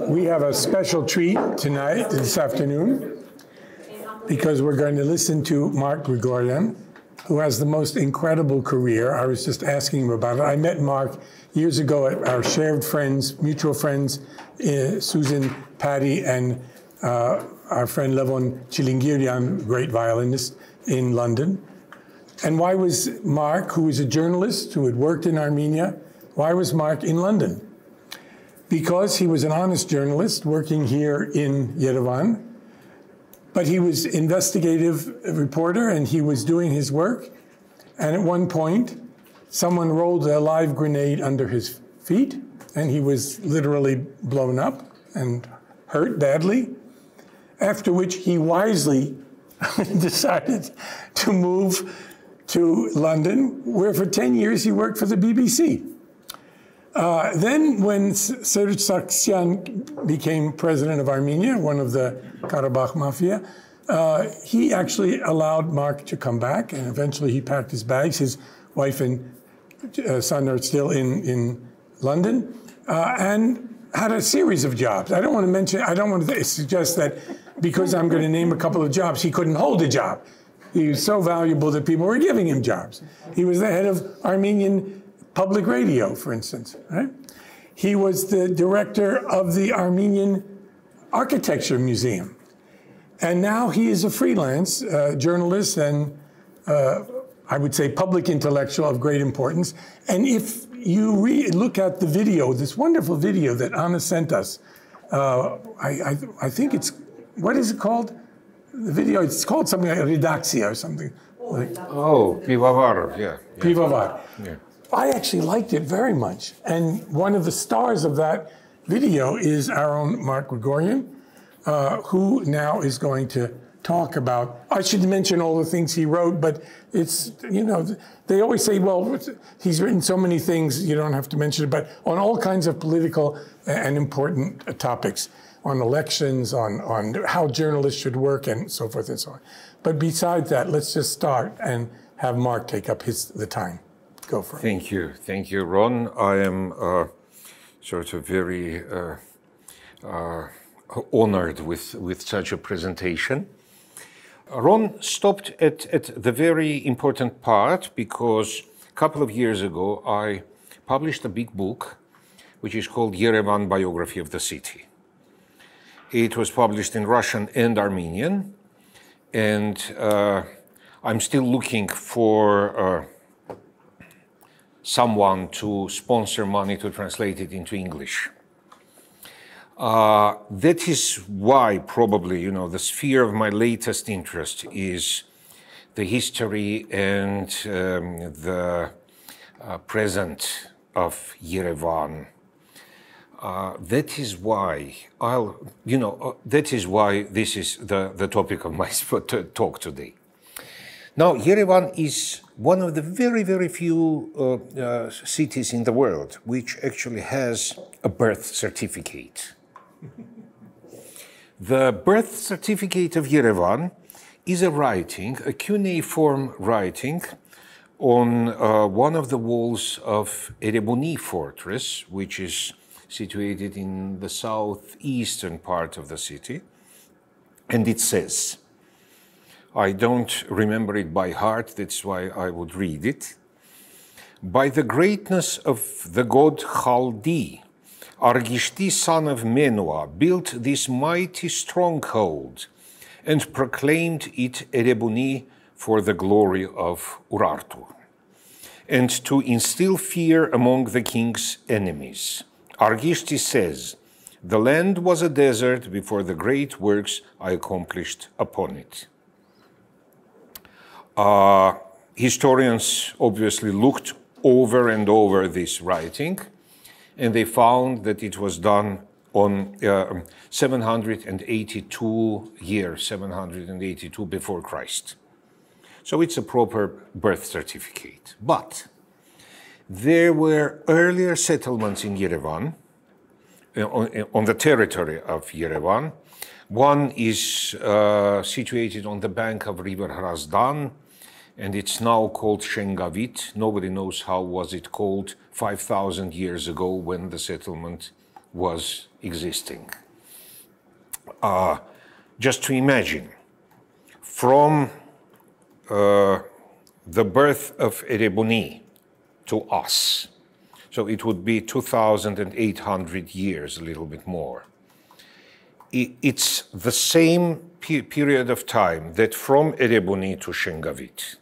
We have a special treat tonight, this afternoon, because we're going to listen to Mark Grigoryan, who has the most incredible career. I was just asking him about it. I met Mark years ago at our shared friends, mutual friends, Susan, Patty, and our friend Levon Chilingirian, great violinist in London. And why was Mark, who was a journalist who had worked in Armenia, why was Mark in London? Because he was an honest journalist working here in Yerevan, but he was investigative reporter and he was doing his work. And at one point, someone rolled a live grenade under his feet and he was literally blown up and hurt badly, after which he wisely decided to move to London, where for 10 years he worked for the BBC. Then when Serge Sargsyan became president of Armenia, one of the Karabakh Mafia, he actually allowed Mark to come back, and eventually he packed his bags. His wife and son are still in London, and had a series of jobs. I don't want to suggest that because I'm going to name a couple of jobs, he couldn't hold a job. He was so valuable that people were giving him jobs. He was the head of Armenian Public Radio, for instance, right? He was the director of the Armenian Architecture Museum. And now he is a freelance journalist and I would say public intellectual of great importance. And if you look at the video, this wonderful video that Anna sent us, I think it's, what is it called? The video, it's called something like Redaxia or something. Like, oh, Pivavar, yeah. Pivavar. Yeah. I actually liked it very much. And one of the stars of that video is our own Mark Grigoryan, who now is going to talk about, I should mention all the things he wrote, but it's, you know, they always say, well, he's written so many things, you don't have to mention it, but on all kinds of political and important topics, on elections, on how journalists should work, and so forth and so on. But besides that, let's just start and have Mark take up the time. Go for it. Thank you, Ron. I am sort of very honored with such a presentation. Ron stopped at the very important part because a couple of years ago I published a big book which is called Yerevan, Biography of the City. It was published in Russian and Armenian, and I'm still looking for someone to sponsor money to translate it into English. That is why probably, you know, the sphere of my latest interest is the history and the present of Yerevan. That is why that is why this is the topic of my talk today. Now, Yerevan is one of the very, very few cities in the world which actually has a birth certificate. The birth certificate of Yerevan is a writing, a cuneiform writing on one of the walls of Erebuni fortress, which is situated in the southeastern part of the city. And it says, I don't remember it by heart, that's why I would read it. By the greatness of the god Chaldi, Argishti, son of Menua, built this mighty stronghold and proclaimed it Erebuni for the glory of Urartu, and to instill fear among the king's enemies. Argishti says, the land was a desert before the great works I accomplished upon it. Historians obviously looked over and over this writing, and they found that it was done on 782 before Christ. So it's a proper birth certificate. But there were earlier settlements in Yerevan, on the territory of Yerevan. One is situated on the bank of River Hrazdan, and it's now called Shengavit. Nobody knows how was it called 5,000 years ago when the settlement was existing. Just to imagine, from the birth of Erebuni to us, so it would be 2,800 years, a little bit more. It's the same period of time that from Erebuni to Şengavit.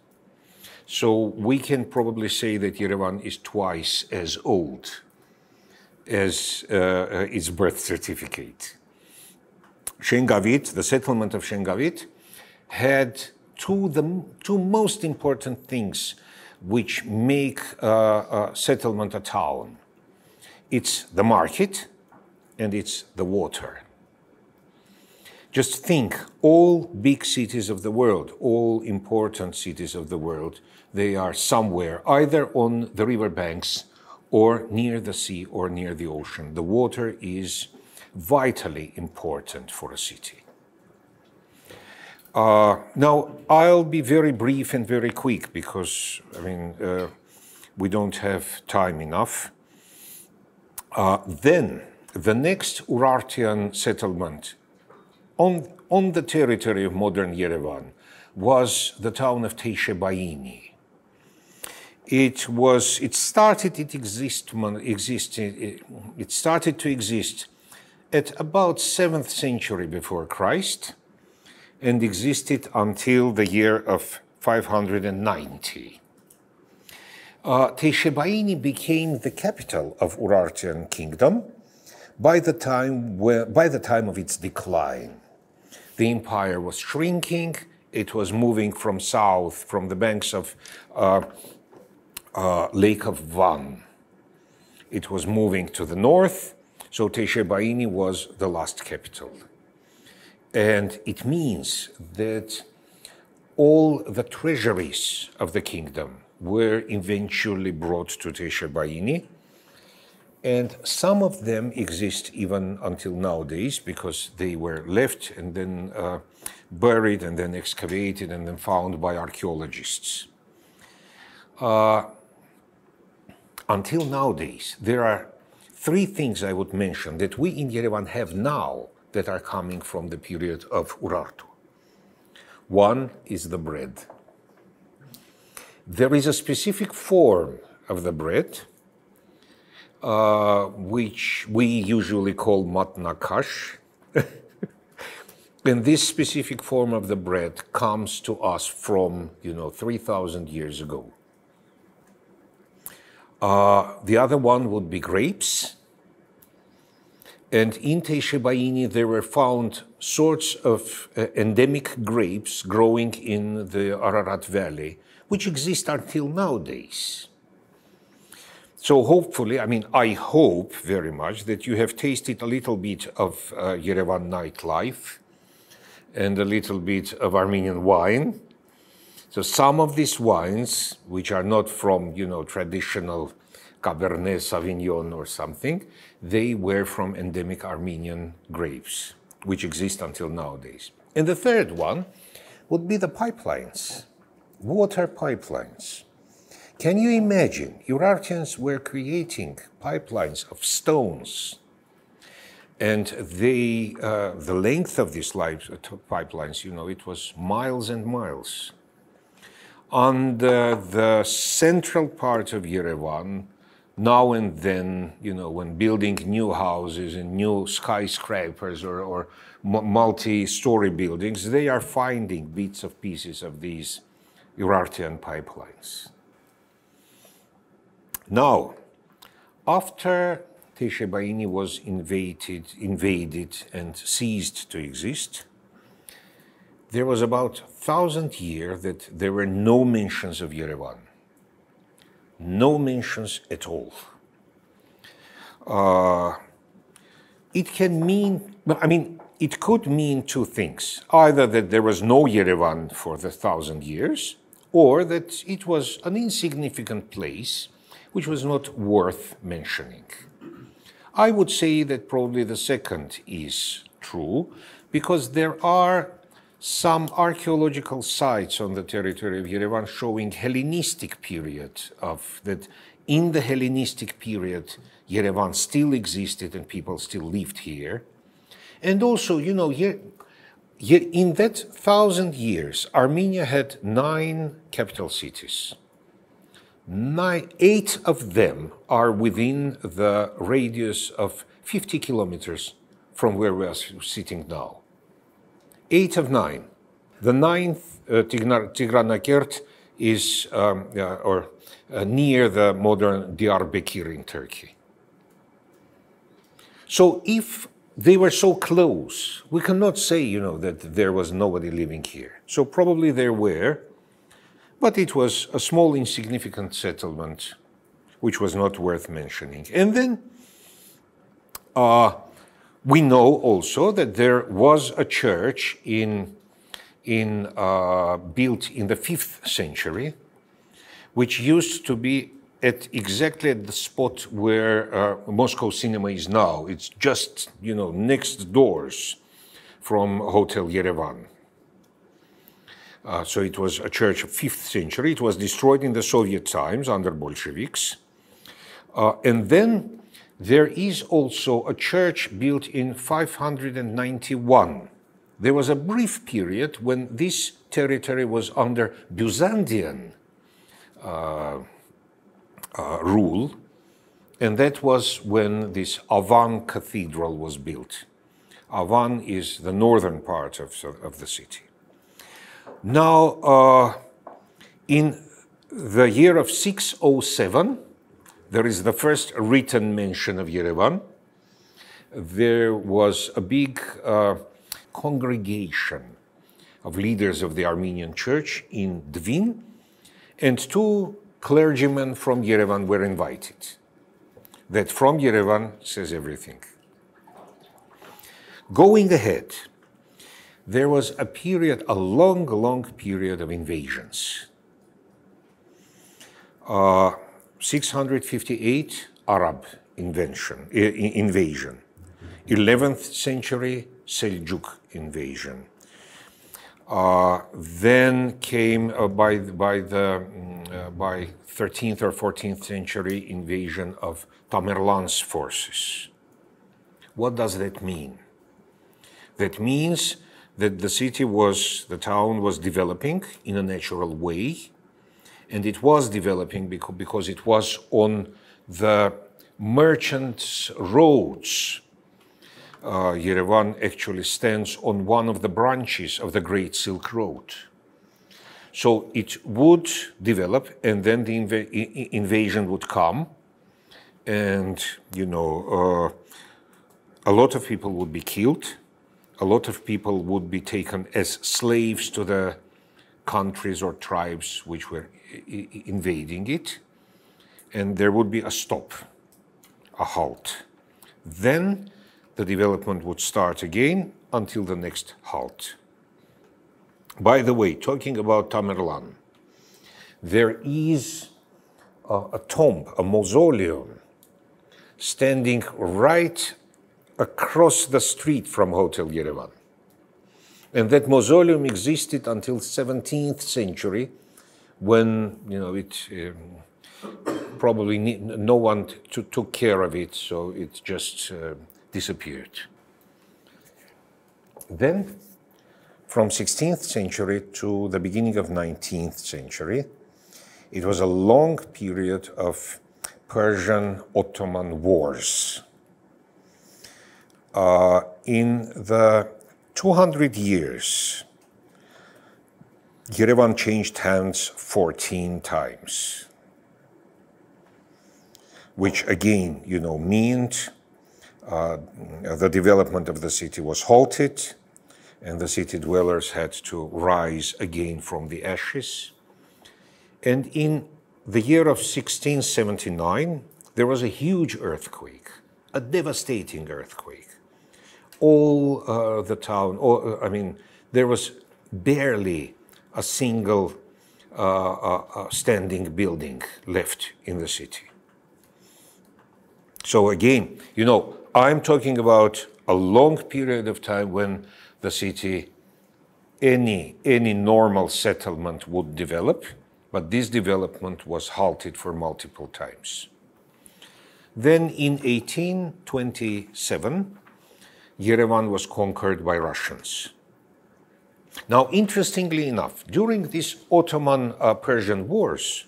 So we can probably say that Yerevan is twice as old as its birth certificate. Şengavit, the settlement of Şengavit, had two most important things which make a settlement a town. It's the market and it's the water. Just think, all big cities of the world, all important cities of the world, they are somewhere, either on the riverbanks or near the sea or near the ocean. The water is vitally important for a city. Now, I'll be very brief and very quick because, we don't have time enough. Then, the next Urartian settlement on the territory of modern Yerevan was the town of Teşebayini. It started to exist at about 7th century before Christ and existed until the year of 590. Teşebayini became the capital of Urartian kingdom by the time of its decline. The empire was shrinking. It was moving from south, from the banks of Lake of Van. It was moving to the north, so Teşebayini was the last capital. And it means that all the treasuries of the kingdom were eventually brought to Teşebayini, and some of them exist even until nowadays because they were left and then buried and then excavated and then found by archaeologists. Until nowadays, there are three things I would mention that we in Yerevan have now that are coming from the period of Urartu. One is the bread. There is a specific form of the bread which we usually call matnakash. And this specific form of the bread comes to us from, 3,000 years ago. The other one would be grapes. And in Teşebayini, there were found sorts of endemic grapes growing in the Ararat Valley, which exist until nowadays. So hopefully, I hope very much that you have tasted a little bit of Yerevan nightlife and a little bit of Armenian wine. So some of these wines, which are not from, traditional Cabernet Sauvignon or something, they were from endemic Armenian grapes, which exist until nowadays. And the third one would be the pipelines, water pipelines. Can you imagine? Urartians were creating pipelines of stones, and the length of these pipelines, it was miles and miles. On the central part of Yerevan, now and then, when building new houses and new skyscrapers or multi-story buildings, they are finding bits of pieces of these Urartian pipelines. Now, after Teşebayini was invaded and ceased to exist, there was about 1,000 years that there were no mentions of Yerevan. No mentions at all. It can mean, it could mean two things. Either that there was no Yerevan for the 1,000 years, or that it was an insignificant place which was not worth mentioning. I would say that probably the second is true, because there are some archaeological sites on the territory of Yerevan showing Hellenistic period in the Hellenistic period, Yerevan still existed and people still lived here. And also, you know, in that 1,000 years, Armenia had 9 capital cities. 8 of them are within the radius of 50 kilometers from where we are sitting now. 8 of 9. The 9th, Tigranakert, is near the modern Diyarbakir in Turkey. So if they were so close, we cannot say, you know, that there was nobody living here. So probably there were, but it was a small, insignificant settlement, which was not worth mentioning. And then we know also that there was a church built in the 5th century, which used to be exactly at the spot where Moscow Cinema is now. It's just, you know, next doors from Hotel Yerevan. So it was a church of 5th century. It was destroyed in the Soviet times under Bolsheviks. And then there is also a church built in 591. There was a brief period when this territory was under Byzantine rule, and that was when this Avan Cathedral was built. Avan is the northern part of the city. Now, in the year of 607, there is the first written mention of Yerevan. There was a big congregation of leaders of the Armenian church in Dvin, and 2 clergymen from Yerevan were invited. That from Yerevan says everything. Going ahead, there was a period, a long, long period of invasions. 658, Arab invasion. 11th century, Seljuk invasion. Then came by 13th or 14th century invasion of Tamerlan's forces. What does that mean? That means that the town was developing in a natural way, and it was developing because it was on the merchants' roads. Yerevan actually stands on one of the branches of the Great Silk Road. So it would develop, and then the invasion would come, and, you know, a lot of people would be killed. A lot of people would be taken as slaves to the countries or tribes which were invading it, and there would be a stop, a halt. Then the development would start again until the next halt. By the way, talking about Tamerlan, there is a tomb, a mausoleum, standing right across the street from Hotel Yerevan. And that mausoleum existed until 17th century, when, you know, it probably no one took care of it, so it just disappeared. Then, from 16th century to the beginning of 19th century, it was a long period of Persian-Ottoman wars. In the 200 years, Yerevan changed hands 14 times, which again, you know, meant the development of the city was halted, and the city dwellers had to rise again from the ashes. And in the year of 1679, there was a huge earthquake, a devastating earthquake. All the town, there was barely a single standing building left in the city. So again, you know, I'm talking about a long period of time when the city, any normal settlement would develop, but this development was halted for multiple times. Then in 1827, Yerevan was conquered by Russians. Now, interestingly enough, during these Ottoman-Persian wars,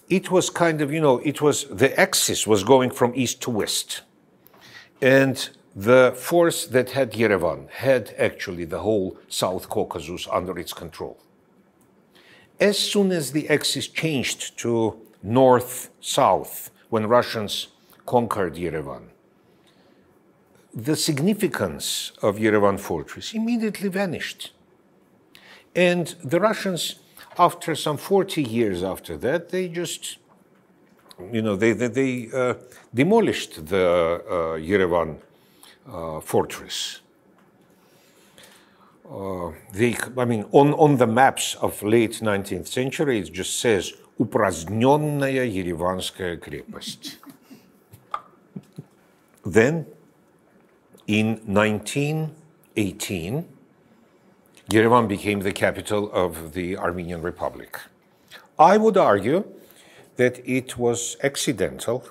it was kind of, the axis was going from east to west. And the force that had Yerevan had actually the whole South Caucasus under its control. As soon as the axis changed to north-south, when Russians conquered Yerevan, the significance of Yerevan fortress immediately vanished. And the Russians, after some 40 years after that, they just, they demolished the Yerevan fortress. On the maps of late 19th century, it just says «Упраздненная Ереванская крепость». Then, in 1918, Yerevan became the capital of the Armenian Republic. I would argue that it was accidental,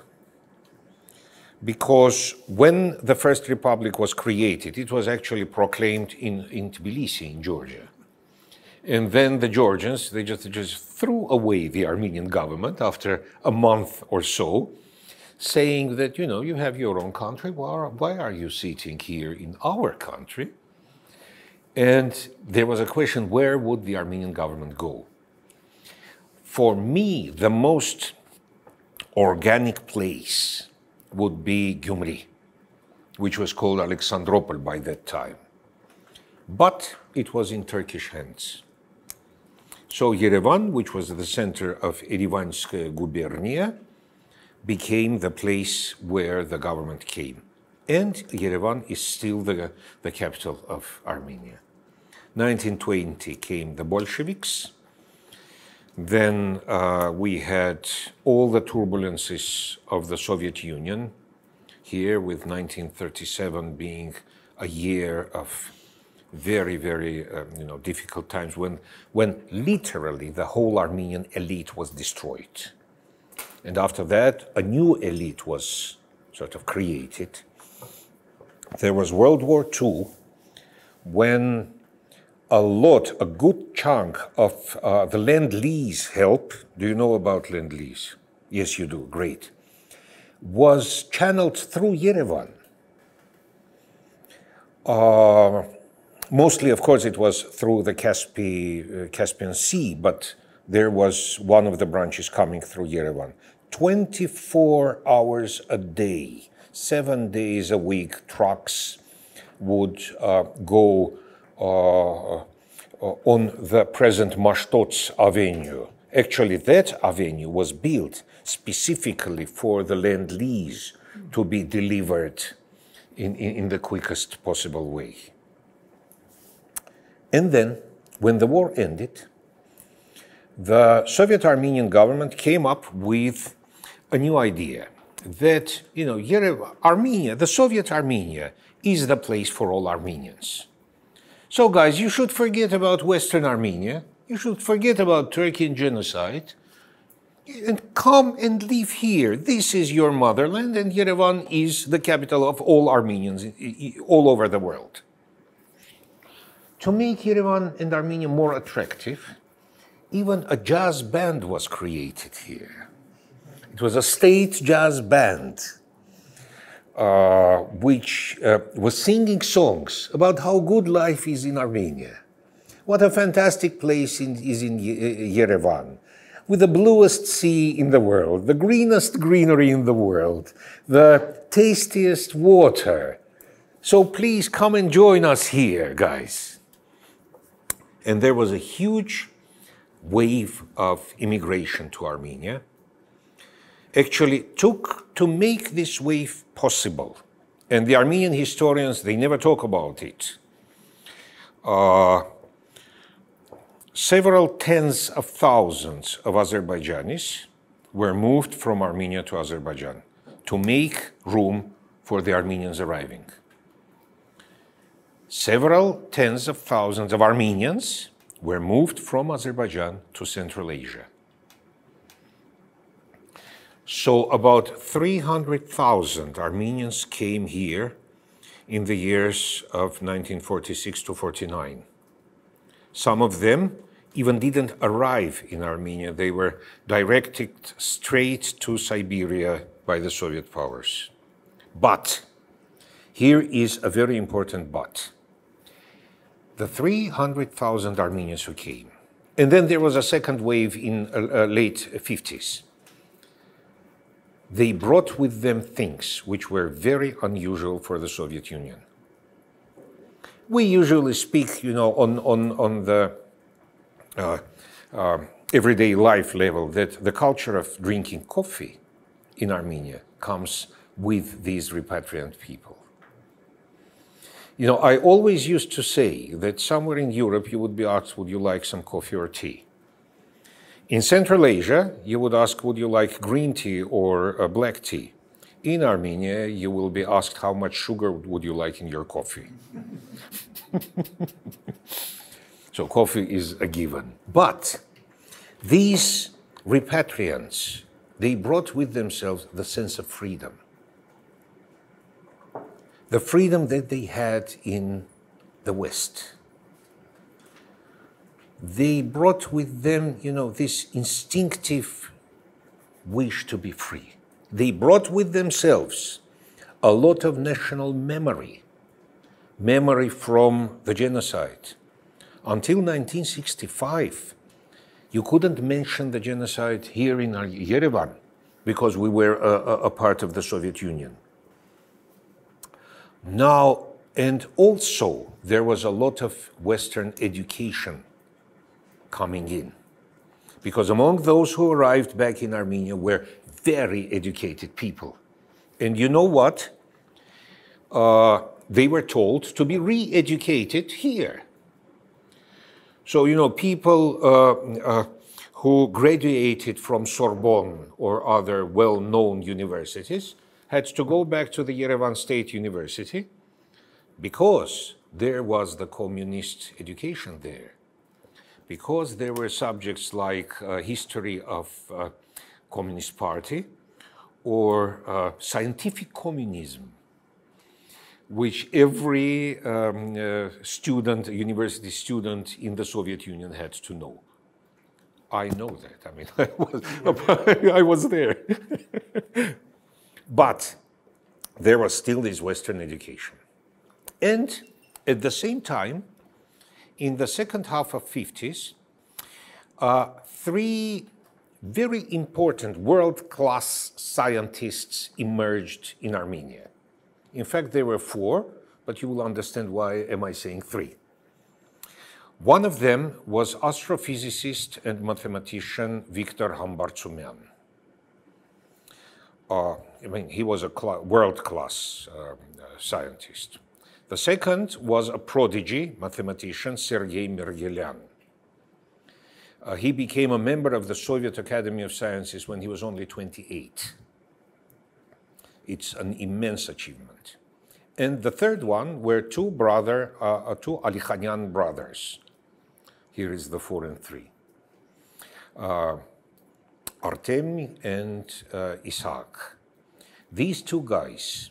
because when the First Republic was created, it was actually proclaimed in Tbilisi, in Georgia. And then the Georgians, they just threw away the Armenian government after a month or so, saying that, you have your own country, why are you sitting here in our country? And there was a question, where would the Armenian government go? For me, the most organic place would be Gyumri, which was called Alexandropol by that time. But it was in Turkish hands. So Yerevan, which was the center of Erivanskaya gubernia, became the place where the government came. And Yerevan is still the capital of Armenia. 1920 came the Bolsheviks. Then we had all the turbulences of the Soviet Union here, with 1937 being a year of very, very difficult times when literally the whole Armenian elite was destroyed. And after that, a new elite was sort of created. There was World War II, when a good chunk of the Lend-Lease help, do you know about Lend-Lease? Yes, you do, great, was channeled through Yerevan. Mostly, of course, it was through the Caspian Sea, but there was one of the branches coming through Yerevan. 24 hours a day, 7 days a week, trucks would go on the present Mashtots Avenue. Actually, that avenue was built specifically for the Lend-Lease to be delivered in the quickest possible way. And then, when the war ended, the Soviet Armenian government came up with a new idea that, Armenia, the Soviet Armenia, is the place for all Armenians. So, guys, you should forget about Western Armenia, you should forget about Turkey and genocide, and come and live here. This is your motherland, and Yerevan is the capital of all Armenians all over the world. To make Yerevan and Armenia more attractive, even a jazz band was created here. It was a state jazz band, which was singing songs about how good life is in Armenia. What a fantastic place is in Yerevan, with the bluest sea in the world, the greenest greenery in the world, the tastiest water. So please come and join us here, guys. And there was a huge wave of immigration to Armenia. Actually, to make this wave possible, and the Armenian historians, they never talk about it, several tens of thousands of Azerbaijanis were moved from Armenia to Azerbaijan to make room for the Armenians arriving. Several tens of thousands of Armenians were moved from Azerbaijan to Central Asia. So about 300,000 Armenians came here in the years of 1946 to 49. Some of them even didn't arrive in Armenia. They were directed straight to Siberia by the Soviet powers. But here is a very important but. The 300,000 Armenians who came, and then there was a second wave in late 50s. They brought with them things which were very unusual for the Soviet Union. We usually speak, on the everyday life level that the culture of drinking coffee in Armenia comes with these repatriant people. I always used to say that somewhere in Europe you would be asked, would you like some coffee or tea? In Central Asia, you would ask, would you like green tea or black tea? In Armenia, you will be asked, how much sugar would you like in your coffee? So coffee is a given. But these repatriants, they brought with themselves the sense of freedom. The freedom that they had in the West. They brought with them, this instinctive wish to be free. They brought with themselves a lot of national memory from the genocide. Until 1965, you couldn't mention the genocide here in Yerevan because we were a part of the Soviet Union. Now, and also there was a lot of Western education coming in, because among those who arrived back in Armenia were very educated people. And you know what? They were told to be re-educated here. So, people who graduated from Sorbonne or other well-known universities had to go back to the Yerevan State University because there was the communist education there. Because there were subjects like history of Communist Party or scientific communism, which every university student in the Soviet Union had to know. I know that. I mean, I was there. But there was still this Western education. And at the same time, in the second half of 50s, three very important world-class scientists emerged in Armenia. In fact, there were four, but you will understand why am I saying three. One of them was astrophysicist and mathematician Viktor Hambartsumian. He was a world-class scientist. The second was a prodigy mathematician, Sergei Mergelyan. He became a member of the Soviet Academy of Sciences when he was only 28. It's an immense achievement. And the third one were two Alikhanyan brothers. Here is the 4 and 3. Artem and Isaac. These two guys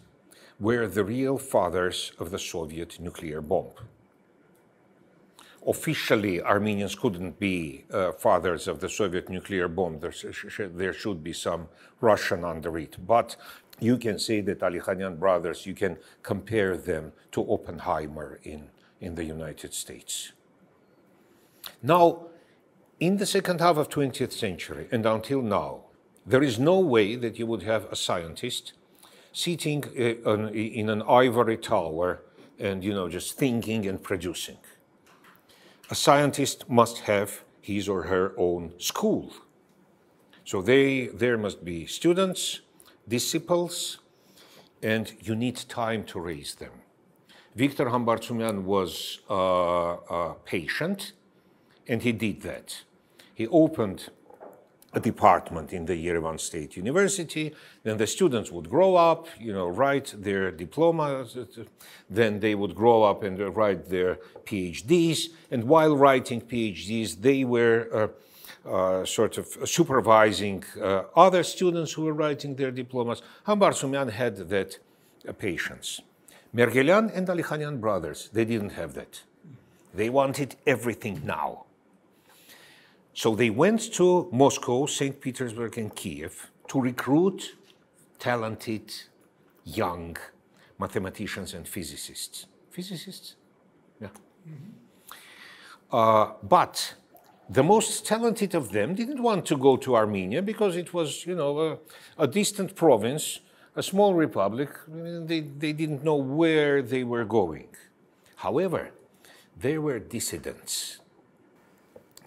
were the real fathers of the Soviet nuclear bomb. Officially, Armenians couldn't be fathers of the Soviet nuclear bomb. There should be some Russian under it. But you can say that Alikhanyan brothers, you can compare them to Oppenheimer in the United States. Now, in the second half of 20th century and until now, there is no way that you would have a scientist sitting in an ivory tower and, just thinking and producing. A scientist must have his or her own school. So there must be students, disciples, and you need time to raise them. Viktor Hambartsumian was patient, and he did that. He opened a department in the Yerevan State University. Then the students would grow up, write their diplomas. Then they would grow up and write their PhDs. And while writing PhDs, they were sort of supervising other students who were writing their diplomas. Hambarsumyan had that patience. Mergelian and Alikhanyan brothers, they didn't have that. They wanted everything now. So they went to Moscow, St. Petersburg, and Kiev to recruit talented, young mathematicians and physicists. Physicists? Yeah. But the most talented of them didn't want to go to Armenia because it was, you know, a distant province, a small republic. They didn't know where they were going. However, there were dissidents,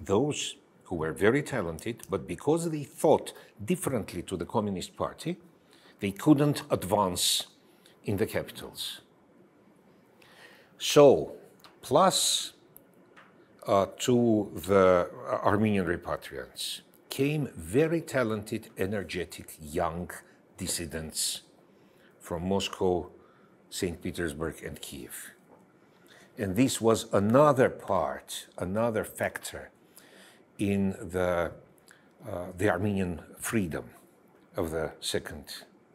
those who were very talented, but because they thought differently to the Communist Party, they couldn't advance in the capitals. So, plus to the Armenian repatriants came very talented, energetic, young dissidents from Moscow, St. Petersburg, and Kiev. And this was another part, another factor in the Armenian freedom of the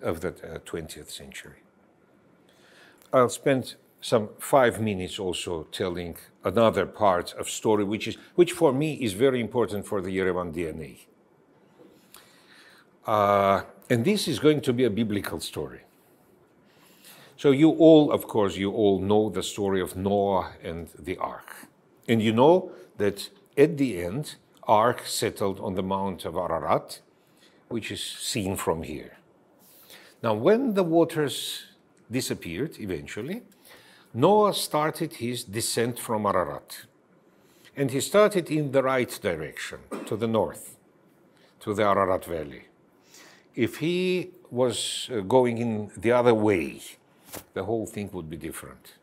20th century. I'll spend some 5 minutes also telling another part of story, which for me is very important for the Yerevan DNA. And this is going to be a biblical story. So you all, of course, you all know the story of Noah and the ark. And you know that at the end, ark settled on the Mount of Ararat, which is seen from here. Now, when the waters disappeared eventually, Noah started his descent from Ararat. And he started in the right direction, to the north, to the Ararat Valley. If he was going in the other way, the whole thing would be different.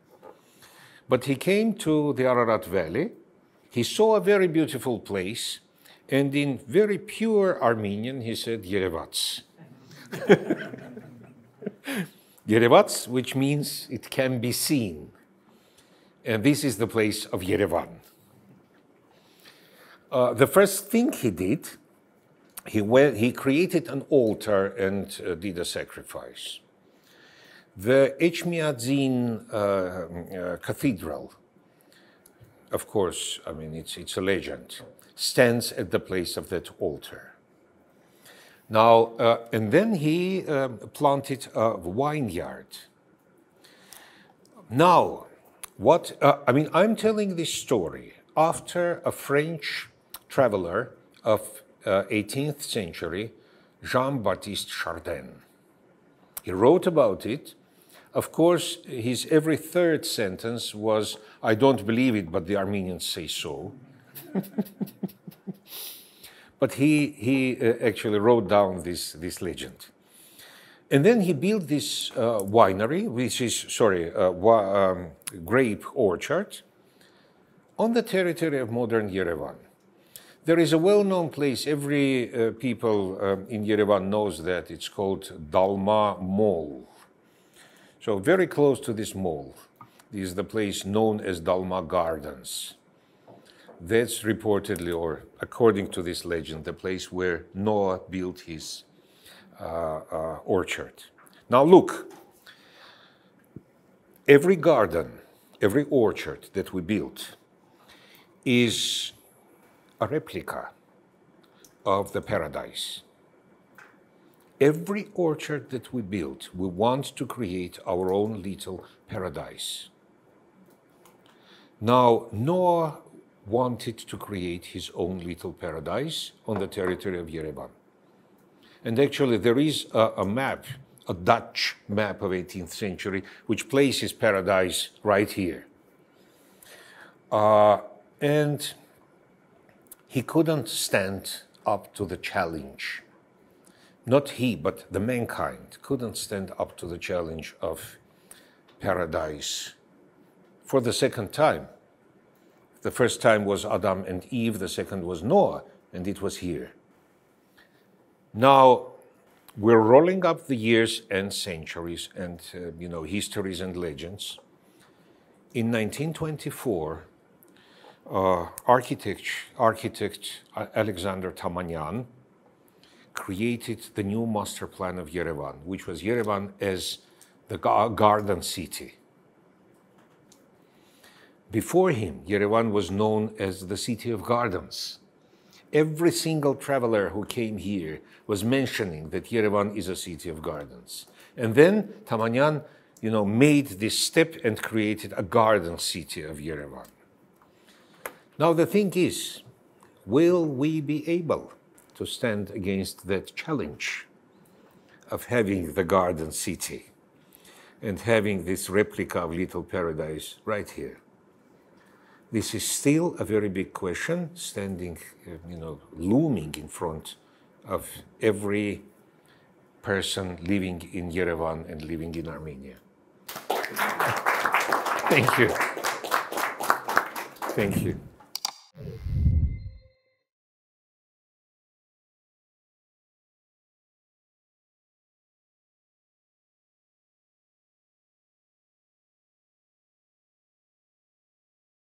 But he came to the Ararat Valley, he saw a very beautiful place, and in very pure Armenian, he said, Yerevats. Yerevats, which means it can be seen. And this is the place of Yerevan. The first thing he did, he created an altar and did a sacrifice. The Echmiadzin Cathedral, of course, I mean, it's a legend, stands at the place of that altar. Now, and then he planted a vineyard. Now, I'm telling this story after a French traveler of 18th century, Jean-Baptiste Chardin. He wrote about it. Of course, his every third sentence was, I don't believe it, but the Armenians say so. But he actually wrote down this legend. And then he built this winery, which is, grape orchard, on the territory of modern Yerevan. There is a well-known place, every people in Yerevan knows that, it's called Dalma Mall. So very close to this mall is the place known as Dalma Gardens. That's reportedly, or according to this legend, the place where Noah built his orchard. Now look, every garden, every orchard that we built is a replica of the paradise. Every orchard that we build, we want to create our own little paradise. Now, Noah wanted to create his own little paradise on the territory of Yerevan. And actually, there is a map, a Dutch map of 18th century, which places paradise right here. And he couldn't stand up to the challenge. Not he, but the mankind couldn't stand up to the challenge of paradise for the second time. The first time was Adam and Eve, the second was Noah, and it was here. Now, we're rolling up the years and centuries and, histories and legends. In 1924, architect Alexander Tamanyan created the new master plan of Yerevan, which was Yerevan as the garden city. Before him, Yerevan was known as the city of gardens. Every single traveler who came here was mentioning that Yerevan is a city of gardens. And then Tamanyan, made this step and created a garden city of Yerevan. Now the thing is, will we be able to stand against that challenge of having the garden city and having this replica of Little Paradise right here? This is still a very big question, standing, looming in front of every person living in Yerevan and living in Armenia. Thank you. Thank you.